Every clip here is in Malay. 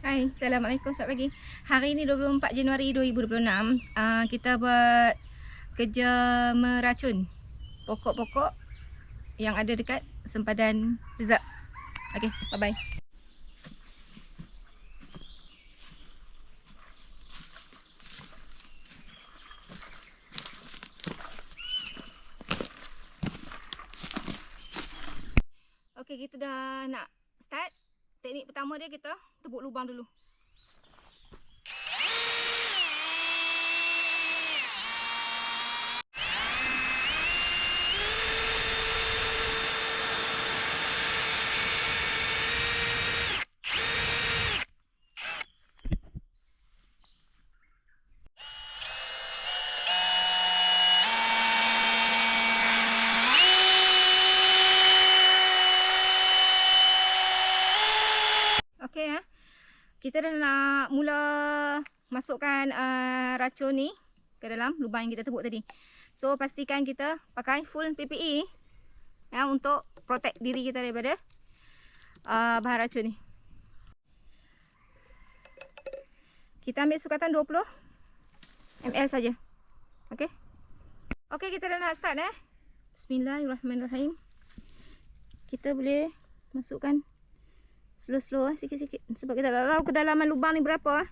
Hai, Assalamualaikum, selamat pagi. Hari ini 24 Januari 2026. Kita buat kerja meracun pokok-pokok yang ada dekat sempadan Rezak. Okey, bye-bye. Okey, kita dah nak start. Teknik pertama dia, kita tebuk lubang dulu. Okey ya. Kita dah nak mula masukkan racun ni ke dalam lubang yang kita tebuk tadi. So pastikan kita pakai full PPE ya, untuk protect diri kita daripada bahan racun ni. Kita ambil sukatan 20 ml saja. Okey. Okey, kita dah nak start Bismillahirrahmanirrahim. Kita boleh masukkan slow-slow sikit-sikit sebab kita tak tahu kedalaman lubang ni berapa.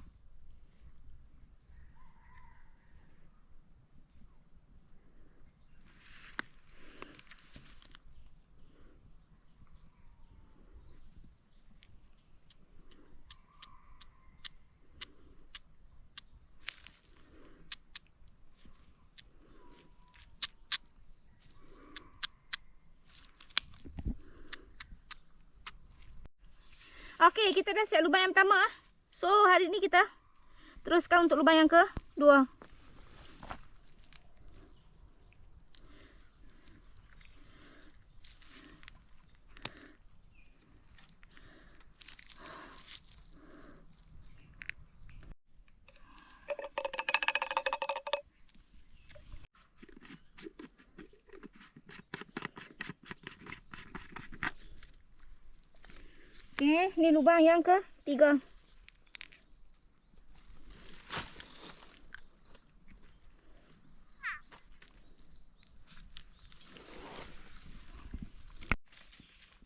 Okey, kita dah siap lubang yang pertama. So hari ni kita teruskan untuk lubang yang kedua. Okey, ni lubang yang ketiga.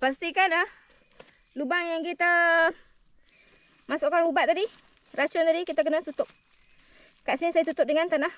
Pastikan lubang yang kita masukkan ubat tadi, racun tadi, kita kena tutup. Kat sini saya tutup dengan tanah